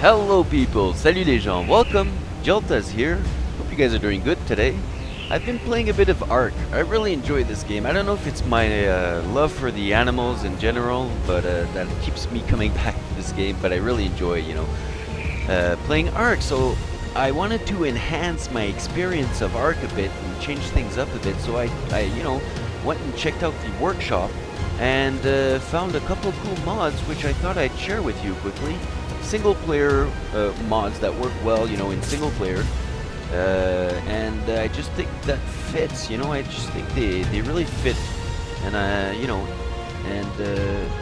Hello people, salut les gens, welcome, Jelta's here. Hope you guys are doing good today. I've been playing a bit of Ark. I really enjoy this game. I don't know if it's my love for the animals in general, but that keeps me coming back to this game, but I really enjoy, playing Ark. So I wanted to enhance my experience of Ark a bit and change things up a bit, so I went and checked out the workshop and found a couple cool mods which I thought I'd share with you quickly. Single player mods that work well, in single player, and I just think that fits. I just think they really fit, and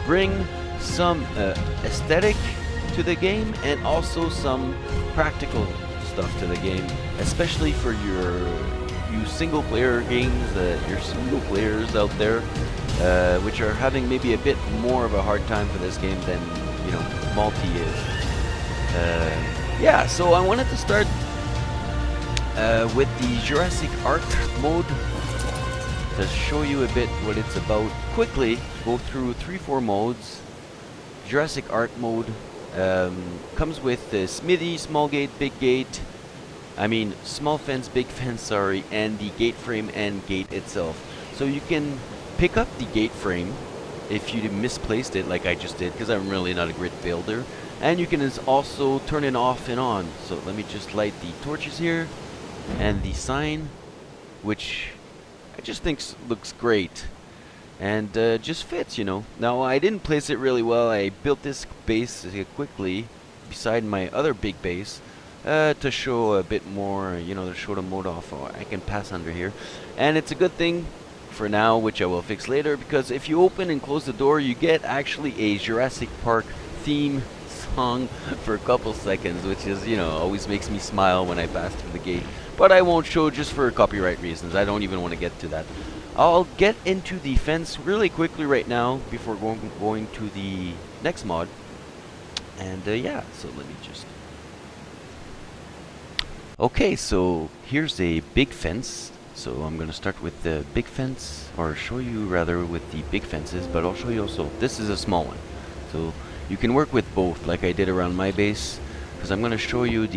bring some aesthetic to the game and also some practical stuff to the game, especially for you single player games, your single players out there, which are having maybe a bit more of a hard time for this game than multi is. So I wanted to start with the Jurassic Ark mode to show you a bit what it's about. Quickly go through 3-4 modes. Jurassic Ark mode comes with the smithy, small gate, big gate. Small fence, big fence, sorry, and the gate frame and gate itself. So you can pick up the gate frame if you misplaced it like I just did, because I'm really not a great builder. And you can also turn it off and on. So let me just light the torches here and the sign, which I just think looks great and just fits, Now I didn't place it really well. I built this base quickly beside my other big base to show a bit more, to show the mode off. I can pass under here, and it's a good thing for now, which I will fix later, because if you open and close the door, you get actually a Jurassic Park theme song for a couple seconds, which is, always makes me smile when I pass through the gate. But I won't show just for copyright reasons. I don't even want to get to that. I'll get into the fence really quickly right now before going to the next mod. And so let me just... Okay, so here's a big fence. So I'm going to start with the big fence, or show you rather with the big fences, but I'll show you also, this is a small one. So you can work with both like I did around my base, because I'm going to show you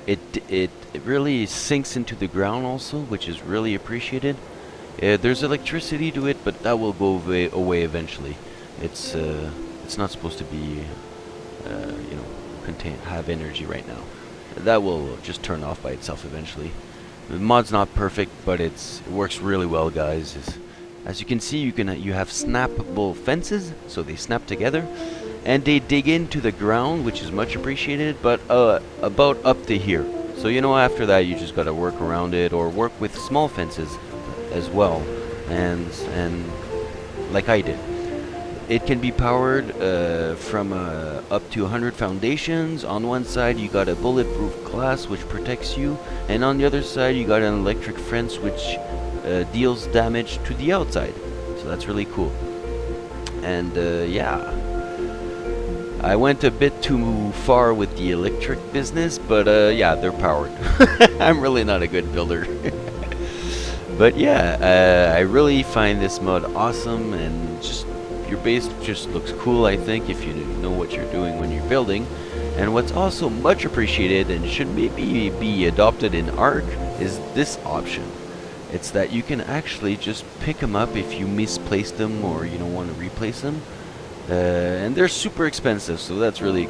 it really sinks into the ground also, which is really appreciated. There's electricity to it, but that will go away eventually. It's not supposed to be have energy right now. That will just turn off by itself eventually. The mod's not perfect, but it works really well, guys. As you can see, you have snappable fences, so they snap together, and they dig into the ground, which is much appreciated, but about up to here. So after that you just gotta work around it, or work with small fences as well, and like I did. It can be powered from up to 100 foundations. On one side you got a bulletproof glass which protects you, and on the other side you got an electric fence which deals damage to the outside. So that's really cool. And I went a bit too far with the electric business, but they're powered. I'm really not a good builder. But I really find this mod awesome, and just your base just looks cool, I think, if you know what you're doing when you're building. And what's also much appreciated and should maybe be adopted in Ark is this option. It's that you can actually just pick them up if you misplaced them or you don't want to replace them. And they're super expensive, so that's really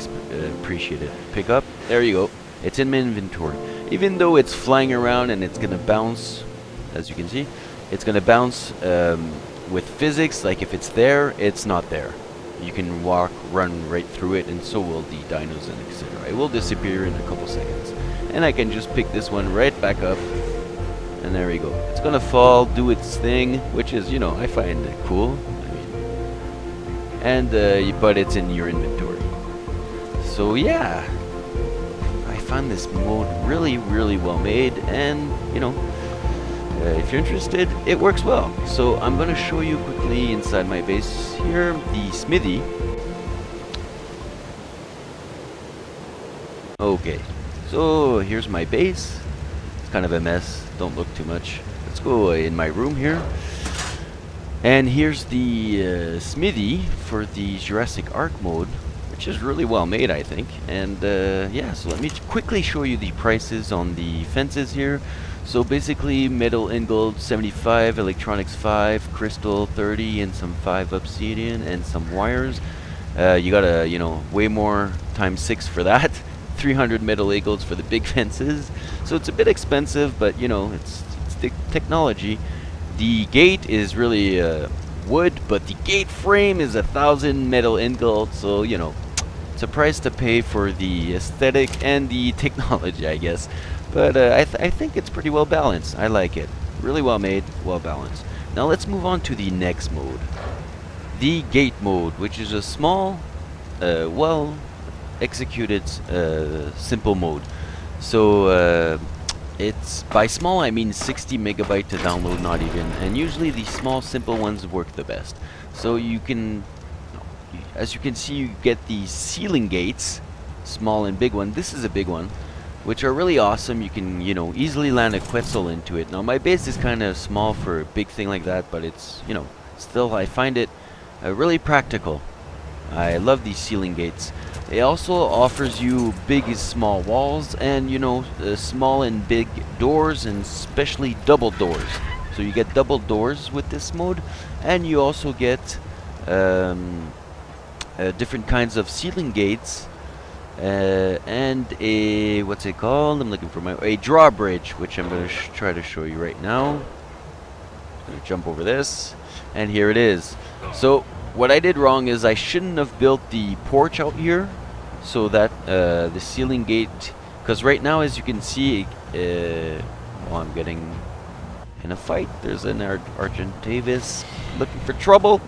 appreciated. Pick up, there you go. It's in my inventory. Even though it's flying around and it's going to bounce, as you can see, it's going to bounce with physics, like if it's there, it's not there. You can run right through it, and so will the dinos and etc. It will disappear in a couple seconds. And I can just pick this one right back up, and there we go. It's gonna fall, do its thing, which is, I find it cool. But it's in your inventory. So I found this mode really, really well made, and if you're interested, it works well. So I'm going to show you quickly inside my base here, the smithy. Okay, so here's my base. It's kind of a mess, don't look too much. Let's go in my room here. And here's the smithy for the Jurassic Ark mode, which is really well made, I think. And yeah, so let me quickly show you the prices on the fences here. So basically, metal and gold 75, electronics 5, crystal 30, and some 5 obsidian and some wires. You gotta, way more times 6 for that. 300 metal eagles for the big fences. So it's a bit expensive, but it's the technology. The gate is really wood, but the gate frame is 1,000 metal ingots. So it's a price to pay for the aesthetic and the technology, I guess. But I think it's pretty well balanced. I like it. Really well made, well balanced. Now let's move on to the next mode. The gate mode, which is a small, well executed, simple mode. So it's, by small I mean 60 megabyte to download, not even. And usually the small, simple ones work the best. So you can, as you can see, you get these ceiling gates, small and big one. This is a big one, which are really awesome. You can, easily land a Quetzal into it. Now my base is kind of small for a big thing like that, but it's, still I find it really practical. I love these ceiling gates. It also offers you big and small walls, and small and big doors, and especially double doors. So you get double doors with this mode, and you also get different kinds of ceiling gates, and a, what's it called? I'm looking for a drawbridge, which I'm going to try to show you right now. I'm going to jump over this, and here it is. So what I did wrong is I shouldn't have built the porch out here, so that the ceiling gate, because right now, as you can see, I'm getting in a fight. There's an Argentavis looking for trouble.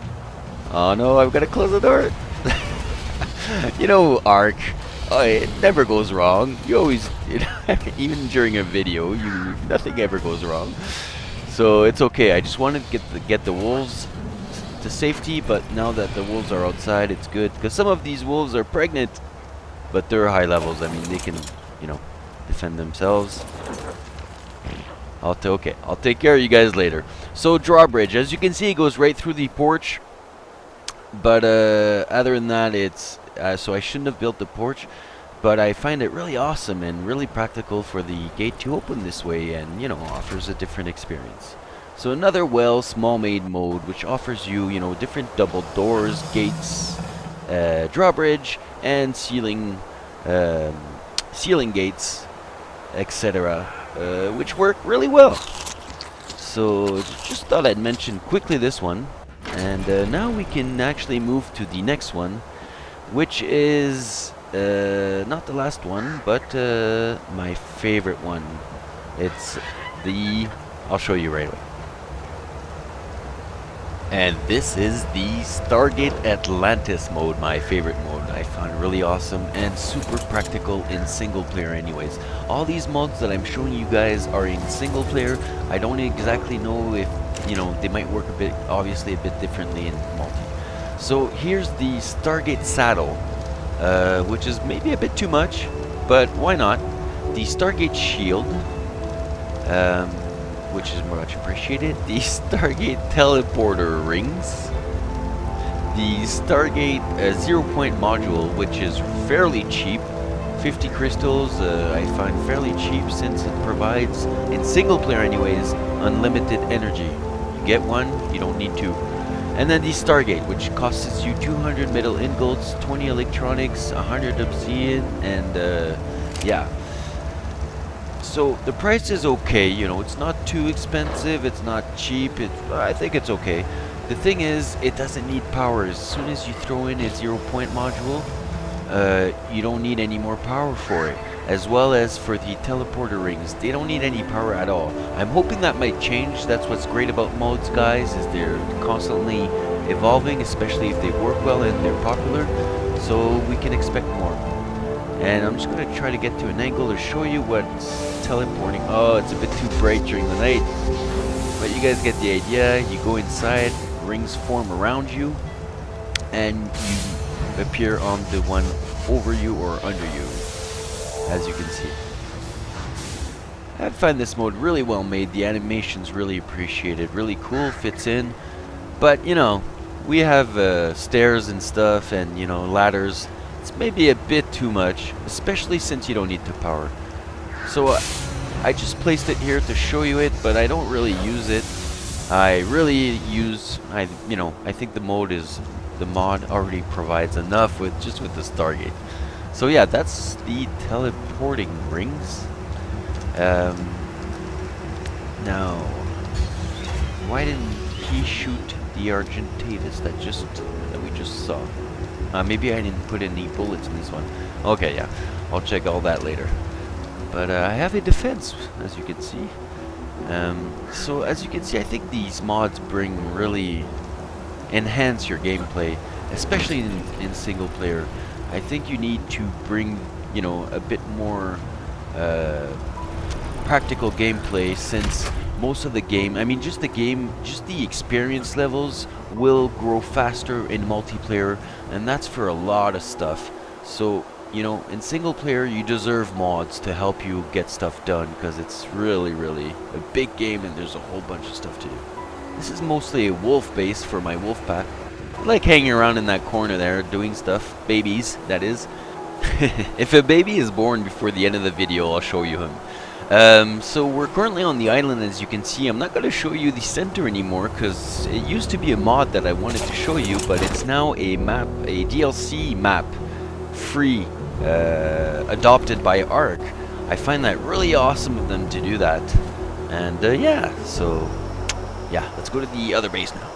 Oh no, I've got to close the door. Ark, it never goes wrong. You always, even during a video, nothing ever goes wrong. So it's okay. I just wanted to get the wolves to safety, but now that the wolves are outside, it's good, because some of these wolves are pregnant, but they're high levels. I mean, they can, defend themselves. I'll take care of you guys later. So drawbridge, as you can see, it goes right through the porch. But other than that, it's so I shouldn't have built the porch, but I find it really awesome and really practical for the gate to open this way, and offers a different experience. So another small-made mode, which offers you different double doors, gates, drawbridge, and ceiling gates, etc., which work really well. So just thought I'd mention quickly this one. And now we can actually move to the next one, which is not the last one, but my favorite one. It's I'll show you right away. And this is the Stargate Atlantis mode, my favorite mode. I found it really awesome and super practical in single player anyways. All these mods that I'm showing you guys are in single player. I don't exactly know if, they might work obviously a bit differently in multi. So here's the Stargate saddle, which is maybe a bit too much, but why not? The Stargate shield, which is much appreciated. The Stargate teleporter rings. The Stargate 0-point module, which is fairly cheap. 50 crystals, I find fairly cheap, since it provides, in single player anyways, unlimited energy. You get one, you don't need two. And then the Stargate, which costs you 200 metal ingots, 20 electronics, 100 obsidian, and yeah. So the price is okay, it's not too expensive, it's not cheap, I think it's okay. The thing is, it doesn't need power. As soon as you throw in a 0-point module, you don't need any more power for it. As well as for the teleporter rings, they don't need any power at all. I'm hoping that might change. That's what's great about mods, guys, is they're constantly evolving, especially if they work well and they're popular. So we can expect more. And I'm just going to try to get to an angle to show you what's teleporting. Oh, it's a bit too bright during the night. But you guys get the idea. You go inside, rings form around you, and you appear on the one over you or under you, as you can see. I find this mode really well made. The animation's really appreciated. Really cool, fits in. But, we have stairs and stuff and, ladders. It's maybe a bit too much, especially since you don't need to power. So I just placed it here to show you it, but I don't really use it. I really use, I think the mod already provides enough with just with the Stargate. So yeah, that's the teleporting rings. Now, why didn't he shoot the Argentavis that we just saw? Maybe I didn't put any bullets in this one. Okay, yeah, I'll check all that later. But I have a defense, as you can see. So as you can see, I think these mods really enhance your gameplay, especially in single player. I think you need to bring, a bit more practical gameplay, since most of the game, just the experience levels will grow faster in multiplayer, and that's for a lot of stuff. So, in single player, you deserve mods to help you get stuff done, because it's really, really a big game and there's a whole bunch of stuff to do. This is mostly a wolf base for my wolf pack. I like hanging around in that corner there, doing stuff. Babies, that is. If a baby is born before the end of the video, I'll show you him. So we're currently on the island, as you can see. I'm not going to show you the center anymore, because it used to be a mod that I wanted to show you, but it's now a map, a DLC map, free, adopted by ARK. I find that really awesome of them to do that. And yeah, so yeah, let's go to the other base now.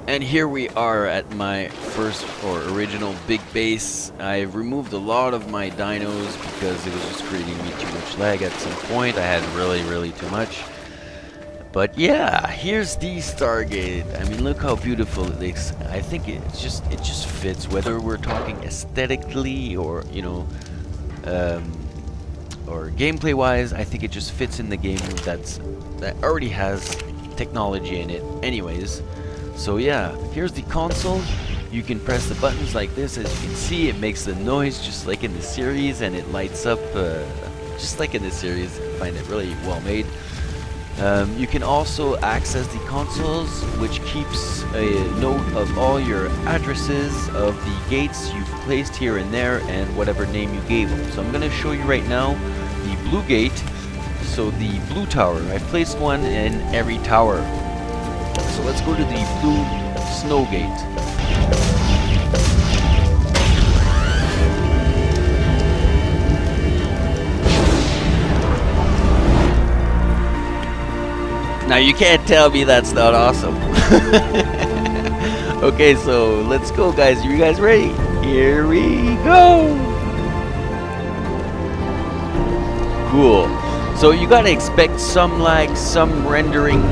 And here we are at my first or original big base. I've removed a lot of my dinos because it was just creating me too much lag at some point. I had really too much. But yeah, here's the Stargate. Look how beautiful it looks. I think it just fits, whether we're talking aesthetically or or gameplay wise. I think it just fits in the game that already has technology in it anyways. So yeah, here's the console. You can press the buttons like this. As you can see, it makes the noise just like in the series, and it lights up just like in the series. I find it really well made. You can also access the consoles, which keeps a note of all your addresses of the gates you've placed here and there, and whatever name you gave them. So I'm going to show you right now the blue gate. So the blue tower, I've placed one in every tower. So let's go to the blue snow gate. Now you can't tell me that's not awesome. Okay, so let's go, guys. Are you guys ready? Here we go. Cool. So you gotta expect some lag, some rendering.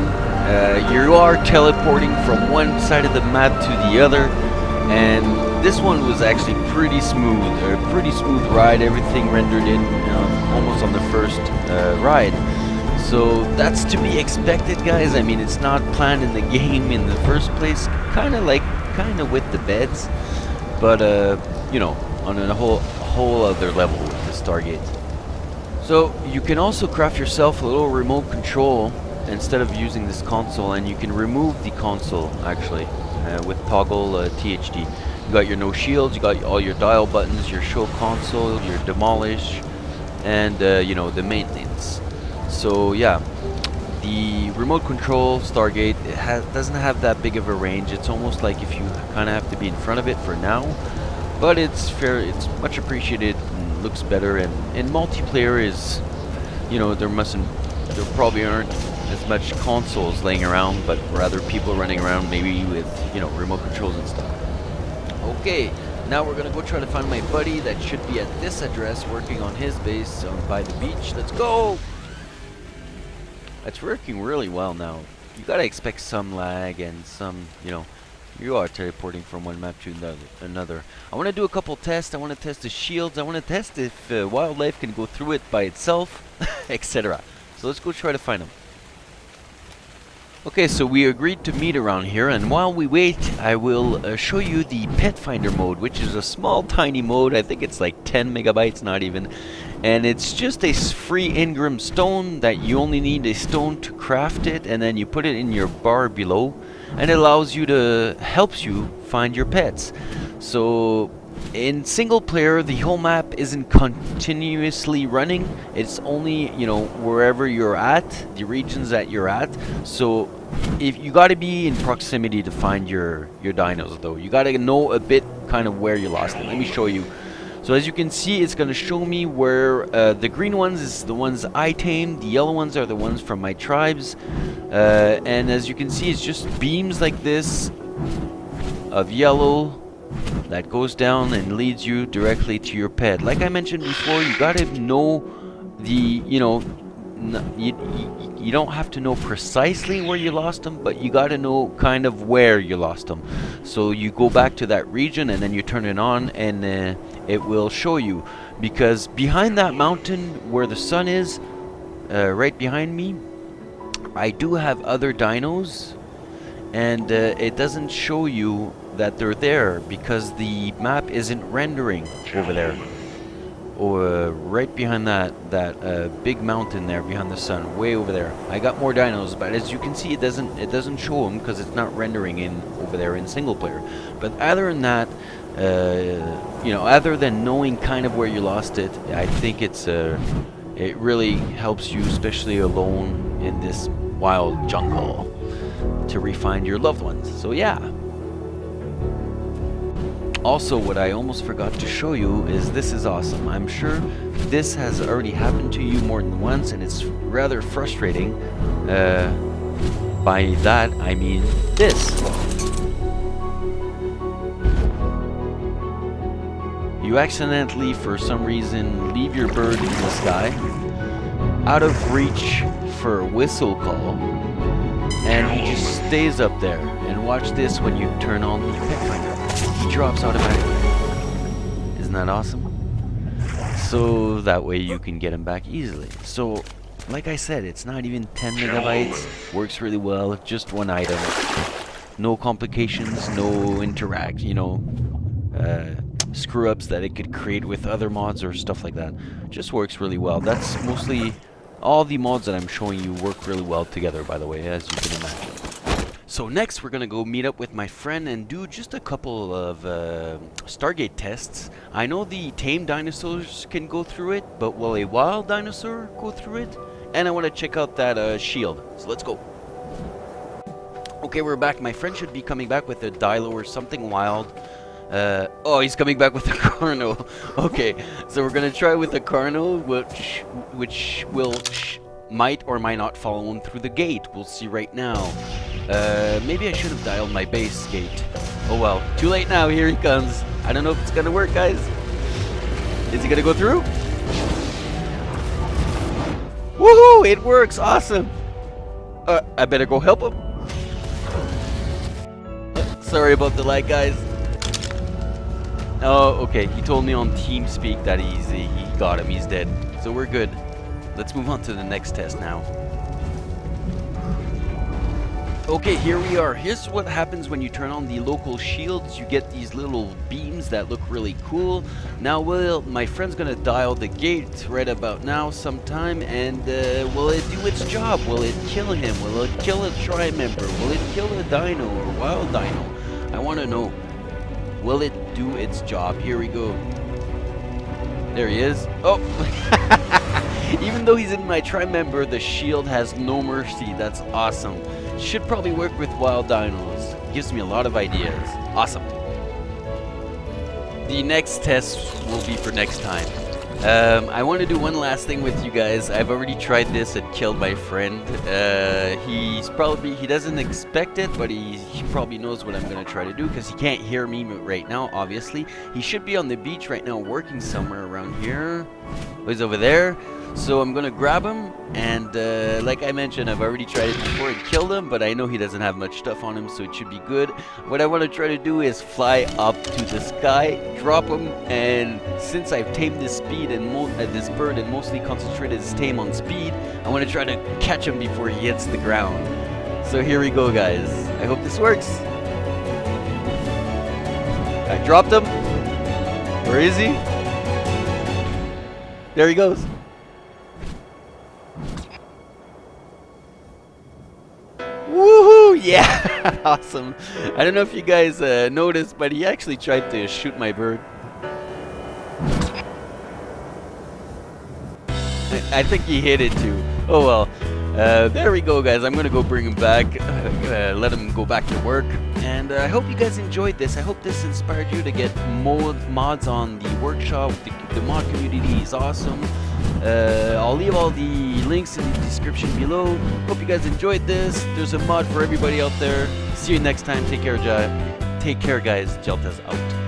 You are teleporting from one side of the map to the other, and this one was actually pretty smooth. A pretty smooth ride. Everything rendered in almost on the first ride. So that's to be expected, guys. It's not planned in the game in the first place. Kind of with the beds, but on a whole other level with the Stargate. So you can also craft yourself a little remote control instead of using this console, and you can remove the console actually with toggle THD. You got your no shields, you got all your dial buttons, your show console, your demolish, and the maintenance. So yeah, the remote control Stargate, doesn't have that big of a range. It's almost like if you kind of have to be in front of it for now, but it's much appreciated and looks better. And in multiplayer is, there probably aren't as much consoles laying around, but rather people running around maybe with remote controls and stuff. Okay, now we're gonna go try to find my buddy that should be at this address working on his base by the beach. Let's go. It's working really well now. You gotta expect some lag and some, you are teleporting from one map to another. I want to do a couple tests. I want to test the shields. I want to test if wildlife can go through it by itself, etc. So let's go try to find them. Okay, so we agreed to meet around here, and while we wait, I will show you the pet finder mode, which is a small tiny mode. I think it's like 10 megabytes, not even. And it's just a free Ingram stone that you only need a stone to craft it, and then you put it in your bar below. and it allows you to helps you find your pets. So in single player, the whole map isn't continuously running. It's only, you know, wherever you're at, the regions that you're at. So if you got to be in proximity to find your dinos, though. You got to know a bit kind of where you lost them. Let me show you. So as you can see, it's going to show me where the green ones is the ones I tamed, the yellow ones are the ones from my tribes, and as you can see, it's just beams like this of yellow that goes down and leads you directly to your pet. Like I mentioned before, you got to know the, you know, you don't have to know precisely where you lost them, but you got to know kind of where you lost them. So you go back to that region and then you turn it on, and it will show you. Because behind that mountain where the sun is, right behind me, I do have other dinos, and it doesn't show you that they're there because the map isn't rendering over there. Or right behind that big mountain there behind the sun, way over there. I got more dinos, but as you can see, it doesn't show them because it's not rendering in over there in single player. But other than that, you know, other than knowing kind of where you lost it, I think it really helps you, especially alone in this wild jungle, to refine your loved ones. So yeah. Also, what I almost forgot to show you is this is awesome. I'm sure this has already happened to you more than once, and it's rather frustrating. By that, I mean this. You accidentally, for some reason, leave your bird in the sky, out of reach for a whistle call, and he just stays up there. And watch this when you turn on the pet finder. He drops automatically. Isn't that awesome? So that way you can get him back easily. So, like I said, it's not even 10 megabytes. Works really well. Just one item. No complications. No interact. You know, screw-ups that it could create with other mods or stuff like that. Just works really well. That's mostly all the mods that I'm showing you work really well together, by the way, as you can imagine. So next, we're gonna go meet up with my friend and do just a couple of Stargate tests. I know the tame dinosaurs can go through it, but will a wild dinosaur go through it? And I want to check out that shield. So let's go. Okay, we're back. My friend should be coming back with a Dilo or something wild. Oh, he's coming back with a Carno. Okay, so we're gonna try with a Carno, which will might or might not follow him through the gate. We'll see right now. Maybe I should have dialed my base gate. Oh well, too late now. Here he comes. I don't know if it's gonna work, guys. Is he gonna go through? Woohoo! It works. Awesome. I better go help him. Sorry about the lag, guys. Oh, okay. He told me on TeamSpeak that he got him. He's dead. So we're good. Let's move on to the next test now. Okay, here we are. Here's what happens when you turn on the local shields. You get these little beams that look really cool. Now, my friend's gonna dial the gate right about now sometime, and will it do its job? Will it kill him? Will it kill a tribe member? Will it kill a dino or wild dino? I want to know. Will it do its job? Here we go. There he is. Oh! Even though he's in my tribe member, the shield has no mercy. That's awesome. Should probably work with wild dinos. Gives me a lot of ideas. Awesome. The next test will be for next time. I want to do one last thing with you guys. I've already tried this and killed my friend. He doesn't expect it, but he probably knows what I'm going to try to do because he can't hear me right now, obviously. He should be on the beach right now working somewhere around here. Oh, he's over there. So I'm gonna grab him, and like I mentioned, I've already tried it before and killed him, but I know he doesn't have much stuff on him, so it should be good. What I want to try to do is fly up to the sky, drop him, and since I've tamed this speed and this bird and mostly concentrated his tame on speed, I want to try to catch him before he hits the ground. So here we go, guys. I hope this works. I dropped him. Where is he? There he goes. Woohoo! Yeah, awesome. I don't know if you guys noticed, but he actually tried to shoot my bird. I think he hit it too. Oh well. There we go, guys. I'm gonna go bring him back, let him go back to work. And I hope you guys enjoyed this. I hope this inspired you to get mods on the workshop. The mod community is awesome. I'll leave all the links in the description below. Hope you guys enjoyed this. There's a mod for everybody out there. See you next time. Take care, guys. Jelta's out.